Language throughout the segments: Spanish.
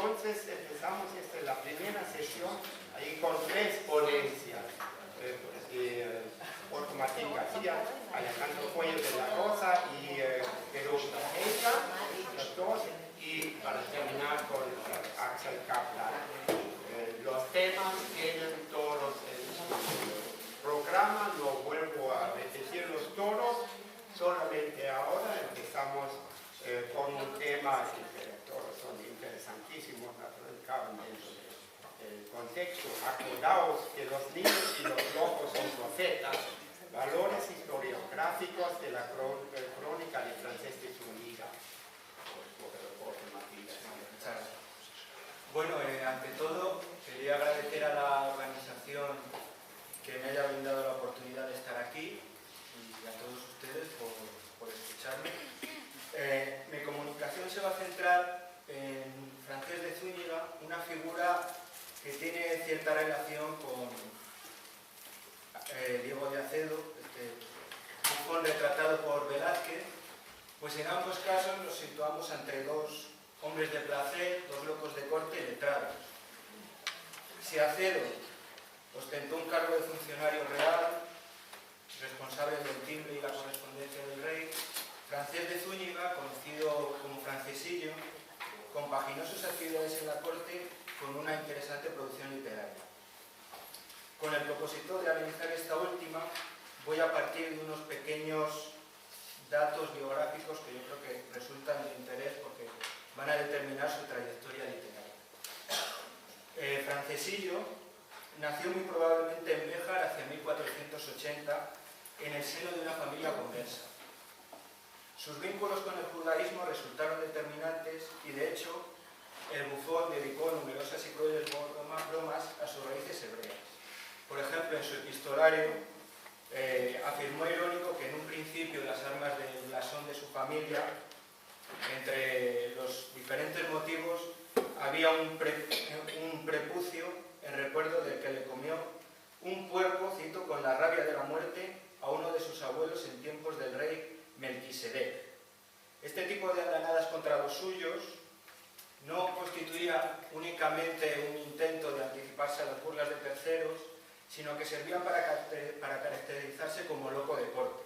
entonces empezamos la primera sesión ahí con 3 ponencias. Otto Martín García, Alejandro Cuello de la Rosa y Pedro Strategia, los dos, y para terminar con Axel Kaplan. Los temas tienen todos en su programa, no vuelvo a repetirlos todos, solamente ahora empezamos con un tema que todos son interesantísimos, caben dentro del contexto. Acordaos que los niños y los locos son profetas, valores historiográficos de la crónica de Francesc de Zúñiga. Bueno, ante todo, quería agradecer a la organización que me haya brindado la oportunidad de estar aquí y a todos ustedes por escucharme. Mi comunicación se va a centrar en Francesc de Zúñiga, una figura que tiene cierta relación con Diego de Acedo, Bufón retratado por Velázquez, pues en ambos casos nos situamos entre dos hombres de placer, dos locos de corte y letrados. Si Acedo ostentó un cargo de funcionario real, responsable del timbre y la correspondencia del rey, Francesc de Zúñiga, conocido como Francesillo, compaginó sus actividades en la corte con una interesante producción literaria. Con el propósito de analizar esta última, voy a partir de unos pequeños datos biográficos que yo creo que resultan de interés porque van a determinar su trayectoria literaria. Francesillo nació muy probablemente en Béjar hacia 1480 en el seno de una familia conversa. Sus vínculos con el judaísmo resultaron determinantes y, de hecho, el Bufón dedicó numerosas y crueles bromas a sus raíces hebreas. Por ejemplo, en su epistolario afirmó irónico que en un principio las armas del blasón de su familia, entre los diferentes motivos, había un prepucio en recuerdo del que le comió un puerco, cito, con la rabia de la muerte a uno de sus abuelos en tiempos del rey Melquisedec. Este tipo de andanadas contra los suyos no constituía únicamente un intento de anticiparse a las burlas de terceros, sino que servían para caracterizarse como loco de corte.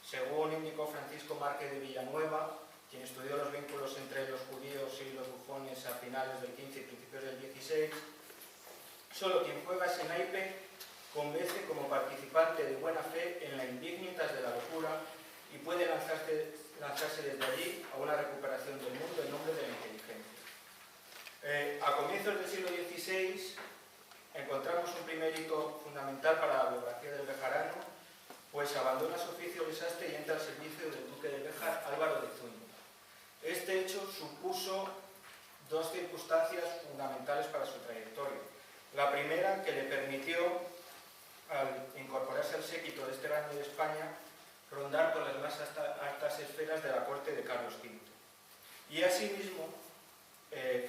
Según indicó Francisco Márquez de Villanueva, quien estudió los vínculos entre los judíos y los bufones a finales del XV y principios del XVI, solo quien juega ese naipe convence como participante de buena fe en la indígnitas de la locura y puede lanzarse desde allí a una recuperación del mundo en nombre de la inteligencia. A comienzos del siglo XVI encontramos un primer hito fundamental para la biografía del bejarano, pues abandona su oficio de sastre y entra al servicio del duque de Béjar, Álvaro de Zúñiga. Este hecho supuso dos circunstancias fundamentales para su trayectoria. La primera, que le permitió, al incorporarse al séquito de este reino de España, rondar por las más altas esferas de la corte de Carlos V. Y asimismo,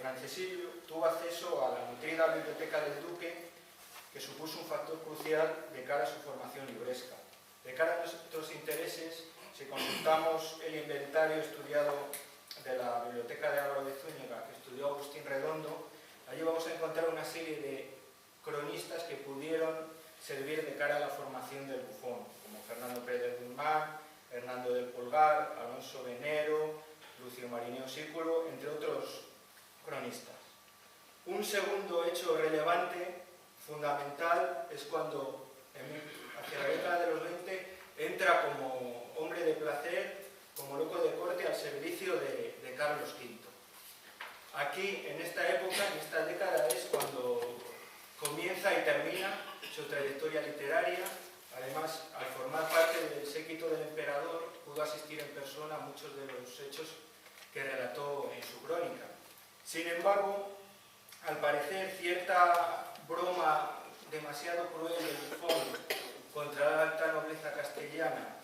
Francesillo tuvo acceso a la nutrida biblioteca del duque, que supuso un factor crucial de cara a su formación libresca. De cara a nuestros intereses, si consultamos el inventario estudiado de la biblioteca de Álvaro de Zúñiga, que estudió Agustín Redondo, allí vamos a encontrar una serie de cronistas que pudieron servir de cara a la formación del Bufón, como Fernando Pérez Guzmán, Hernando del Pulgar, Alonso Venero, Lucio Marineo Sículo, entre otros cronistas. Un segundo hecho relevante, fundamental, es cuando, hacia la década de los 20, entra como hombre de placer, como loco de corte, al servicio de Carlos V. Aquí, en esta época, en esta década, es cuando comienza y termina su trayectoria literaria. Además, al formar parte del séquito del emperador, pudo asistir en persona a muchos de los hechos que relató en su crónica. Sin embargo, al parecer, cierta broma demasiado cruel del Bufón contra la alta nobleza castellana,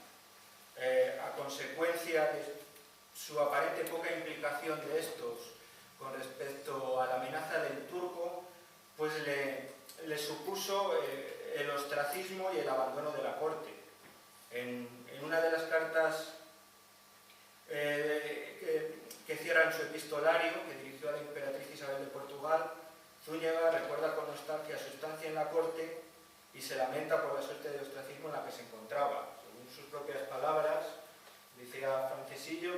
a consecuencia de su aparente poca implicación de estos con respecto a la amenaza del turco, pues le supuso el ostracismo y el abandono de la corte. En una de las cartas que cierran su epistolario, que dirigió a la emperatriz Isabel de Puerto se lamenta por la suerte de ostracismo en la que se encontraba. Según sus propias palabras, decía Francesillo,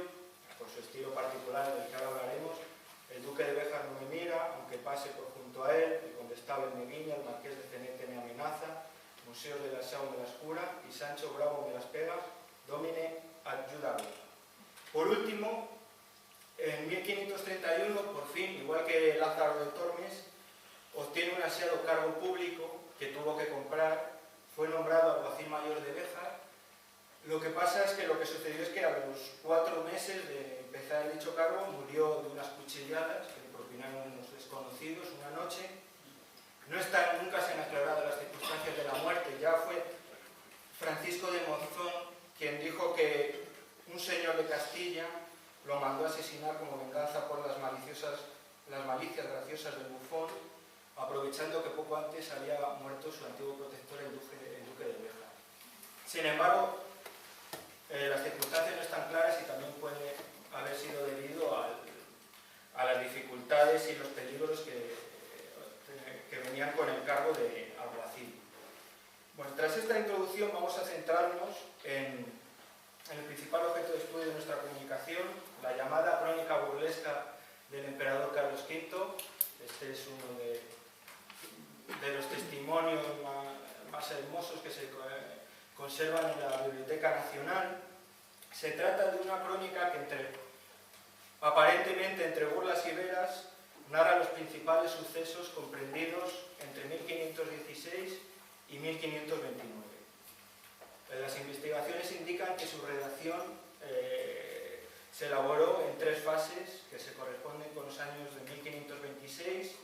por su estilo particular del que ahora hablaremos: el duque de Béjar no me mira, aunque pase por junto a él, el condestable me guiña, el marqués de Cenete me amenaza, Museos de la Sau me las cura y Sancho Bravo me las pega, domine ayúdame. Por último, en 1531, por fin, igual que Lázaro de Tormes, obtiene un ansiado cargo público que tuvo que comprar, fue nombrado alguacil mayor de Béjar. Lo que pasa es que lo que sucedió es que a los 4 meses de empezar dicho cargo murió de unas cuchilladas que le propinaron unos desconocidos una noche. Nunca se han aclarado las circunstancias de la muerte. Ya fue Francisco de Monzón quien dijo que un señor de Castilla lo mandó a asesinar como venganza por las malicias graciosas del bufón, aprovechando que poco antes había muerto su antiguo protector, el duque de Béjar. Sin embargo, las circunstancias no están claras y también puede haber sido debido a las dificultades y los peligros que venían con el cargo de alguacil. Bueno, tras esta introducción vamos a centrarnos en el principal objeto de estudio de nuestra comunicación, la llamada crónica burlesca del emperador Carlos V. Este es uno de los testimonios más hermosos que se conservan en la Biblioteca Nacional. Se trata de una crónica que aparentemente entre burlas y veras narra los principales sucesos comprendidos entre 1516 y 1529. Las investigaciones indican que su redacción se elaboró en 3 fases que se corresponden con los años de 1526,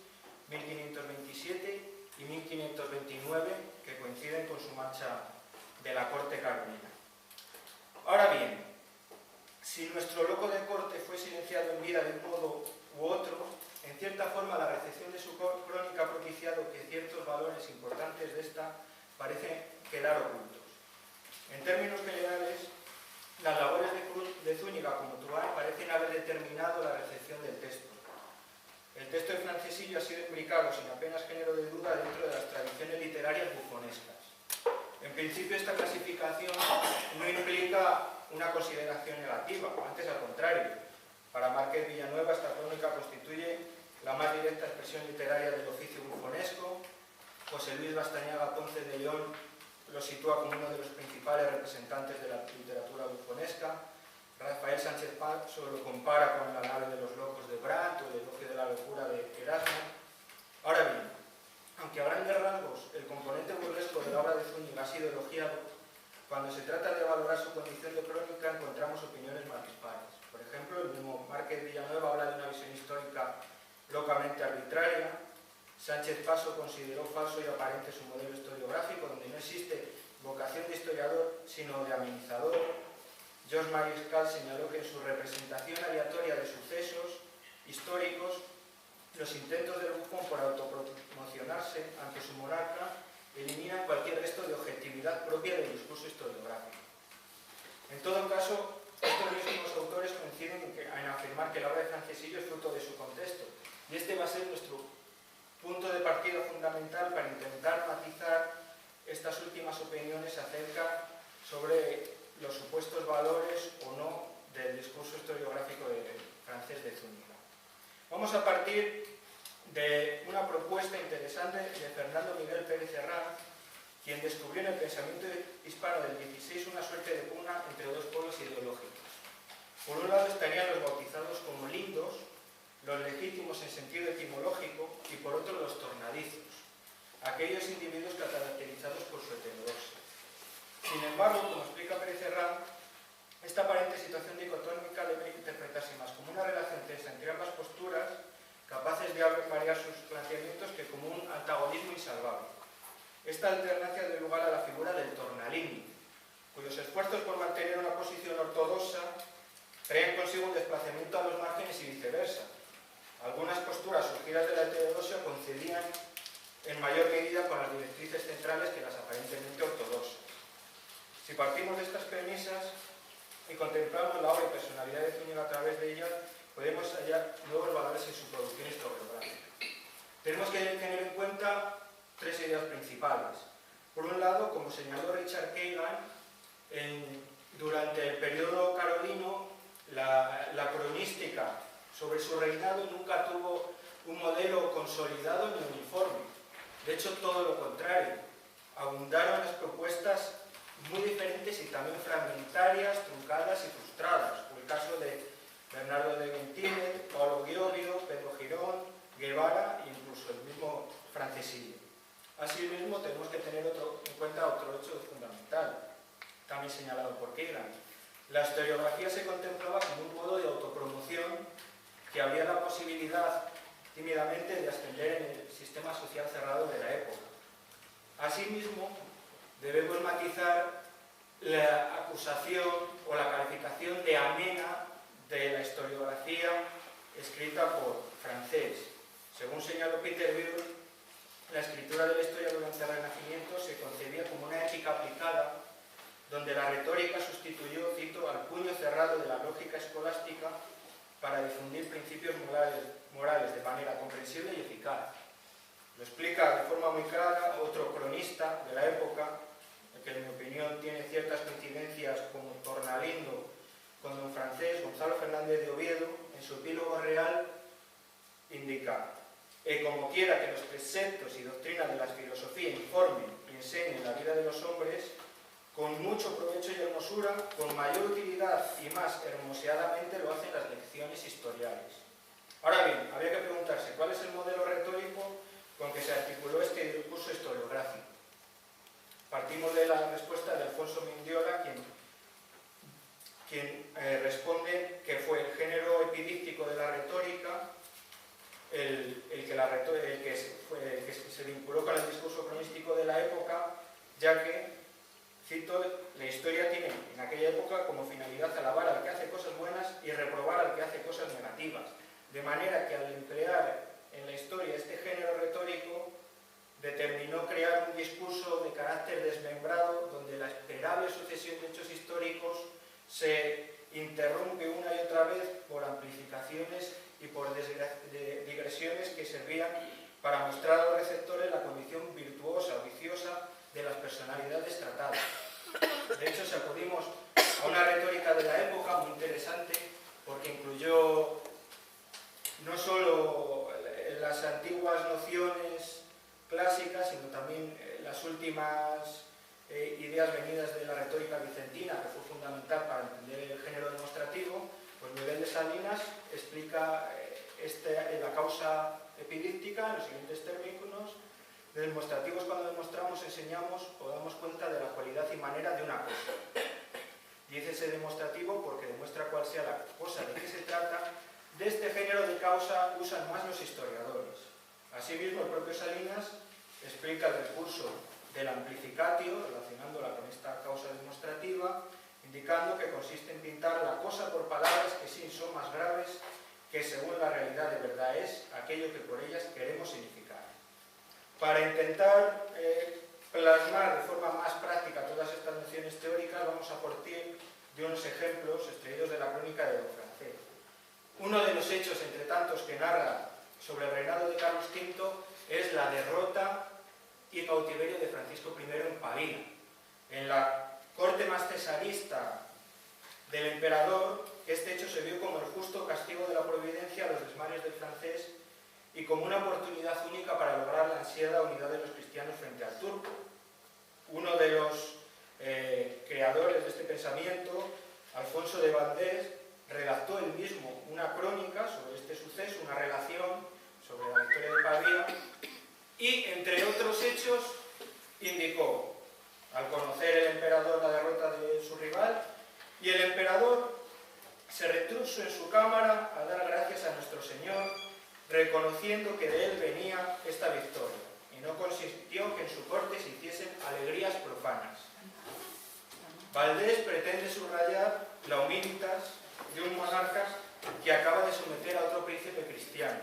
1527 y 1529, que coinciden con su marcha de la corte carolina. Ahora bien, si nuestro loco de corte fue silenciado en vida de un modo u otro, en cierta forma la recepción de su crónica ha propiciado que ciertos valores importantes de esta parecen quedar ocultos. En términos generales, las labores de Zúñiga como Truán parecen haber determinado la recepción del texto. El texto de Francesillo ha sido imbricado sin apenas género de duda dentro de las tradiciones literarias bufonescas. En principio, esta clasificación no implica una consideración negativa, antes al contrario. Para Márquez Villanueva, esta crónica constituye la más directa expresión literaria del oficio bufonesco. José Luis Bastañaga Ponce de León lo sitúa como uno de los principales representantes de la literatura bufonesca. Rafael Sánchez Paso lo compara con la nave de los locos de Brandt o el elogio de la locura de Erasmo. Ahora bien, aunque a grandes rasgos el componente burlesco de la obra de Zúñiga ha sido elogiado, cuando se trata de valorar su condición de crónica encontramos opiniones más dispares. Por ejemplo, el mismo Márquez Villanueva habla de una visión histórica locamente arbitraria. Sánchez Paso consideró falso y aparente su modelo historiográfico, donde no existe vocación de historiador, sino de amenizador. George Mariscal señaló que en su representación aleatoria de sucesos históricos, los intentos del bufón por autopromocionarse ante su monarca eliminan cualquier resto de objetividad propia del discurso historiográfico. En todo caso, estos mismos autores coinciden en afirmar que la obra de Francesillo es fruto de su contexto, y este va a ser nuestro punto de partida fundamental para intentar matizar estas últimas opiniones acerca sobre los supuestos valores o no del discurso historiográfico francés de Zúñiga. Vamos a partir de una propuesta interesante de Fernando Miguel Pérez Herranz, quien descubrió en el pensamiento hispano del XVI una suerte de pugna entre 2 polos ideológicos. Por un lado estarían los bautizados como lindos, los legítimos en sentido etimológico, y por otro los tornadizos, aquellos individuos caracterizados por su heterodoxia. Sin embargo, como explica Pérez Herranz, esta aparente situación dicotómica debe interpretarse más como una relación tensa entre ambas posturas, capaces de variar sus planteamientos, que como un antagonismo insalvable. Esta alternancia da lugar a la figura del tornalín, cuyos esfuerzos por mantener una posición ortodoxa traen consigo un desplazamiento a los márgenes y viceversa. Algunas posturas surgidas de la heterodoxia coincidían en mayor medida con las directrices centrales que las aparentemente ortodoxas. Si partimos de estas premisas y contemplamos la obra y personalidad de Zúñiga a través de ellas, podemos hallar nuevos valores en su producción historiográfica. Tenemos que tener en cuenta 3 ideas principales. Por un lado, como señaló Richard Kagan, durante el periodo carolino, la cronística sobre su reinado nunca tuvo un modelo consolidado ni uniforme. De hecho, todo lo contrario. Abundaron las propuestas muy diferentes y también fragmentarias, truncadas y frustradas. Por el caso de Bernardo de Gentile, Paulo Giorgio, Pedro Girón, Guevara e incluso el mismo Francesillo. Asimismo, tenemos que tener en cuenta otro hecho fundamental, también señalado por Kagan. La historiografía se contemplaba como un modo de autopromoción que abría la posibilidad tímidamente de ascender en el sistema social cerrado de la época. Asimismo, debemos matizar la acusación o la calificación de amena de la historiografía escrita por Francés. Según señaló Peter Bird, la escritura de la historia durante el Renacimiento se concebía como una ética aplicada, donde la retórica sustituyó, cito, al puño cerrado de la lógica escolástica para difundir principios morales de manera comprensible y eficaz. Lo explica de forma muy clara otro cronista de la época, que en mi opinión tiene ciertas coincidencias como Tornalindo con don Francés, Gonzalo Fernández de Oviedo, en su epílogo real, indica: como quiera que los preceptos y doctrinas de la filosofía informen y enseñen la vida de los hombres, con mucho provecho y hermosura, con mayor utilidad y más hermoseadamente lo hacen las lecciones historiales. Ahora bien, habría que preguntarse cuál es el modelo retórico con que se articuló este discurso historiográfico. Partimos de la respuesta de Alfonso Mendiola, quien responde que fue el género epidíctico de la retórica el que se vinculó con el discurso cronístico de la época, ya que, cito, la historia tiene en aquella época como finalidad alabar al que hace cosas buenas y reprobar al que hace cosas negativas, de manera que al emplear en la historia este género retórico determinó crear un discurso de carácter desmembrado donde la esperable sucesión de hechos históricos se interrumpe una y otra vez por amplificaciones y por digresiones que servían para mostrar a los receptores la condición virtuosa o viciosa de las personalidades tratadas. De hecho, si acudimos a una retórica de la época muy interesante, porque incluyó no solo las antiguas nociones clásicas, sino también las últimas ideas venidas de la retórica vicentina, que fue fundamental para entender el género demostrativo, pues Miguel de Salinas explica la causa epidíptica en los siguientes términos: demostrativos cuando demostramos, enseñamos o damos cuenta de la cualidad y manera de una cosa. Dícese demostrativo porque demuestra cuál sea la cosa de qué se trata. De este género de causa usan más los historiadores. Asimismo, el propio Salinas explica el recurso del amplificatio, relacionándola con esta causa demostrativa, indicando que consiste en pintar la cosa por palabras que sí son más graves que según la realidad de verdad es aquello que por ellas queremos significar. Para intentar plasmar de forma más práctica todas estas nociones teóricas, vamos a partir de unos ejemplos extraídos de la crónica de don Francés. Uno de los hechos, entre tantos, que narra sobre el reinado de Carlos V es la derrota y cautiverio de Francisco I en Pavía. En la corte más cesarista del emperador, este hecho se vio como el justo castigo de la providencia a los desmanes del francés y como una oportunidad única para lograr la ansiada unidad de los cristianos frente al turco. Uno de los creadores de este pensamiento, Alfonso de Valdés, redactó él mismo una crónica sobre este suceso, una relación sobre la historia de Pavía, y entre otros hechos indicó: al conocer el emperador la derrota de su rival, y el emperador se retrusó en su cámara a dar gracias a nuestro Señor, reconociendo que de él venía esta victoria, y no consintió que en su corte se hiciesen alegrías profanas. Valdés pretende subrayar la humilitas de un monarca que acaba de someter a otro príncipe cristiano.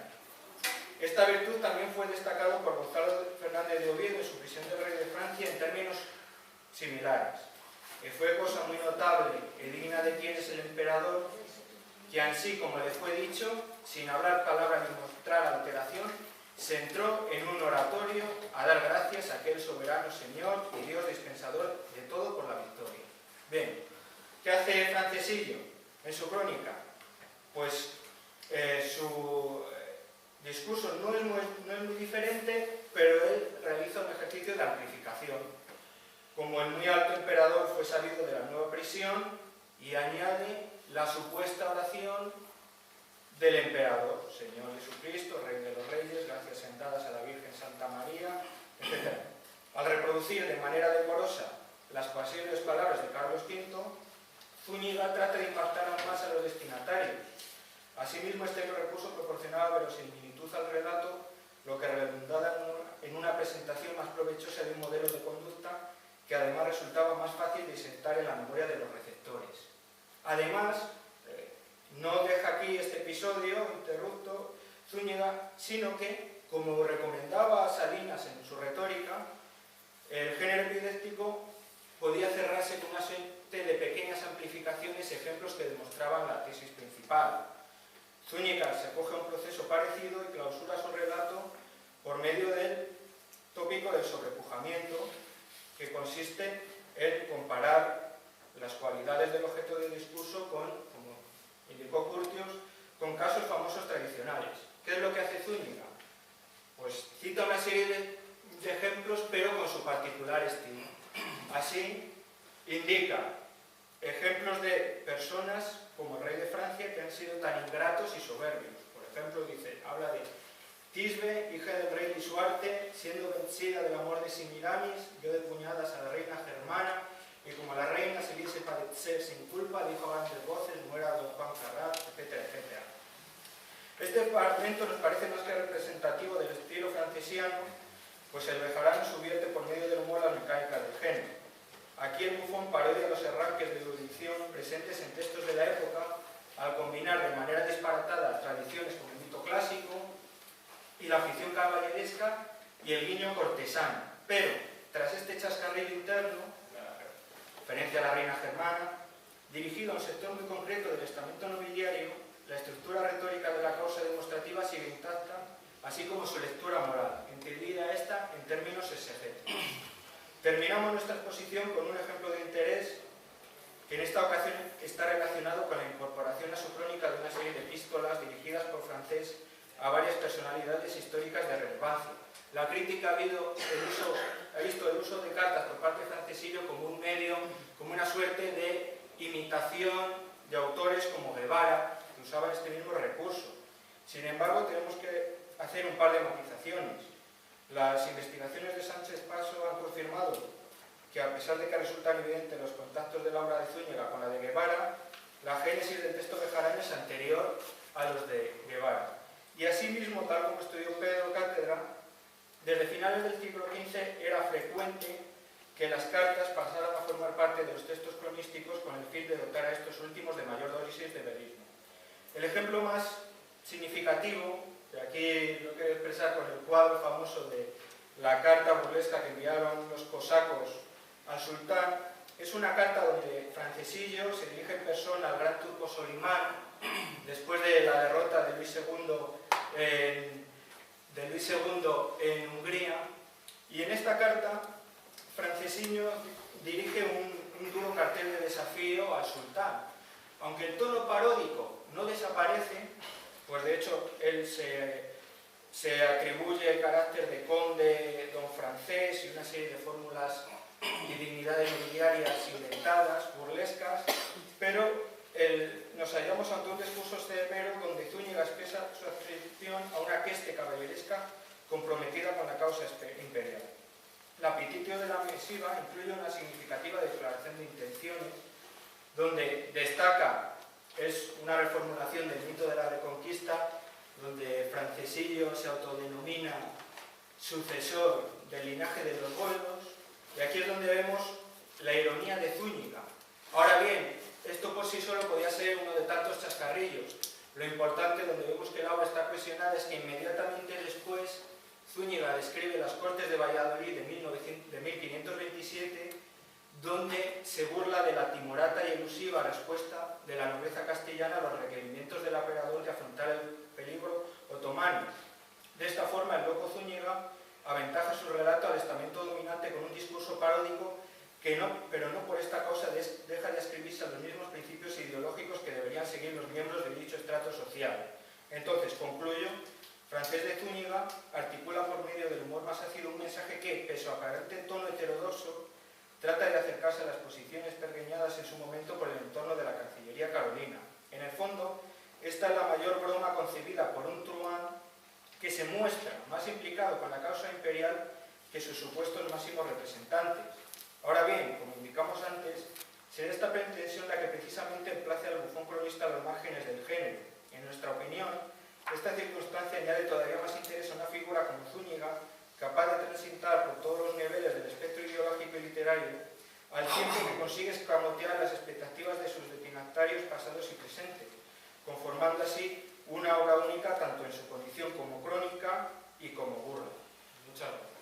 Esta virtud también fue destacada por Gonzalo Fernández de Oviedo en su visión del rey de Francia en términos similares. Que fue cosa muy notable y digna de quien es el emperador, que ansí como le fue dicho, sin hablar palabra ni mostrar alteración, se entró en un oratorio a dar gracias a aquel soberano Señor y Dios dispensador de todo por la victoria. Bien, ¿qué hace Francesillo en su crónica? Pues su discurso no es muy diferente, pero él realiza un ejercicio de amplificación. Como el muy alto emperador fue salido de la nueva prisión, y añade la supuesta oración del emperador: Señor Jesucristo, Rey de los Reyes, gracias sean dadas a la Virgen Santa María, etc. Al reproducir de manera decorosa las pasionales palabras de Carlos V, Zúñiga trata de impactar aún más a los destinatarios. Asimismo, este recurso proporcionaba verosimilitud al relato, lo que redundaba en una presentación más provechosa de un modelo de conducta que además resultaba más fácil de insertar en la memoria de los receptores. Además, no deja aquí este episodio interrupto Zúñiga, sino que, como recomendaba Salinas en su retórica, el género epidéctico podía cerrarse con una serie de pequeñas amplificaciones, ejemplos que demostraban la tesis principal. Zúñiga se acoge a un proceso parecido y clausura su relato por medio del tópico del sobrepujamiento, que consiste en comparar las cualidades del objeto del discurso con, como indicó Curtius, con casos famosos tradicionales. ¿Qué es lo que hace Zúñiga? Pues cita una serie de ejemplos, pero con su particular estilo. Así, indica ejemplos de personas como el rey de Francia que han sido tan ingratos y soberbios. Por ejemplo, habla de Tisbe, hija del rey Lisuarte, siendo vencida del amor de Semiramis, dio de puñadas a la reina Germana, y como la reina se viese padecer sin culpa, dijo a grandes voces: muera don Juan Carrat, etcétera, etcétera. Este fragmento nos parece más que representativo del estilo francesiano, pues el Bejarano subvierte por medio del humor la mecánica del género. Aquí el bufón parodia los arranques de erudición presentes en textos de la época, al combinar de manera disparatada tradiciones como el mito clásico y la afición caballeresca y el guiño cortesano. Pero, tras este chascarrillo interno, la referencia a la reina germana, dirigido a un sector muy concreto del estamento nobiliario, la estructura retórica de la causa demostrativa sigue intacta, así como su lectura moral, entendida esta en términos exegéticos. Terminamos nuestra exposición con un ejemplo de interés que en esta ocasión está relacionado con la incorporación a su crónica de una serie de epístolas dirigidas por Francés a varias personalidades históricas de relevancia. La crítica ha visto el uso de cartas por parte de Francesillo como un medio, como una suerte de imitación de autores como Guevara, que usaban este mismo recurso. Sin embargo, tenemos que hacer un par de matizaciones. Las investigaciones de Sánchez Paso han confirmado que, a pesar de que resultan evidentes los contactos de la obra de Zúñiga con la de Guevara, la génesis del texto bejarano es anterior a los de Guevara. Y asimismo, tal como estudió Pedro Cátedra, desde finales del siglo XV era frecuente que las cartas pasaran a formar parte de los textos cronísticos con el fin de dotar a estos últimos de mayor dosis de verismo. El ejemplo más significativo, que aquí lo quiero expresar con el cuadro famoso de la carta burlesca que enviaron los cosacos al sultán, es una carta donde Francesillo se dirige en persona al gran turco Solimán después de la derrota de Luis II en Hungría, y en esta carta Francesillo dirige un duro cartel de desafío al sultán. Aunque el tono paródico no desaparece, pues de hecho él se atribuye el carácter de conde, don francés y una serie de fórmulas y dignidades nobiliarias inventadas, burlescas, pero nos hallamos ante un discurso severo donde Zúñiga expresa su adscripción a una queste caballeresca comprometida con la causa imperial. La Petitio de la misiva incluye una significativa declaración de intenciones, donde destaca, es una reformulación del mito de la Reconquista, donde Francesillo se autodenomina sucesor del linaje de los Godos, y aquí es donde vemos la ironía de Zúñiga. Ahora bien, esto por sí solo podía ser uno de tantos chascarrillos. Lo importante, donde vemos que la obra está cohesionada, es que inmediatamente después Zúñiga describe las Cortes de Valladolid de 1527, donde se burla de la timorata y elusiva respuesta de la nobleza castellana a los requerimientos del emperador de afrontar el peligro otomano. De esta forma, el loco Zúñiga aventaja su relato al estamento dominante con un discurso paródico pero no por esta causa deja de ascribirse a los mismos principios ideológicos que deberían seguir los miembros de dicho estrato social. Entonces, concluyo, Francesc de Zúñiga articula por medio del humor más ácido un mensaje que, pese a aparente tono heterodoxo, trata de acercarse a las posiciones pergeñadas en su momento por el entorno de la Cancillería carolina. En el fondo, esta es la mayor broma concebida por un truán que se muestra más implicado con la causa imperial que sus supuestos máximos representantes. Ahora bien, como indicamos antes, será esta pretensión la que precisamente emplace al bufón cronista a los márgenes del género. En nuestra opinión, esta circunstancia añade todavía más interés a una figura como Zúñiga, capaz de transitar por todos los niveles del espectro ideológico y literario, al tiempo que consigue escamotear las expectativas de sus destinatarios pasados y presentes, conformando así una obra única tanto en su condición como crónica y como burla. Muchas gracias.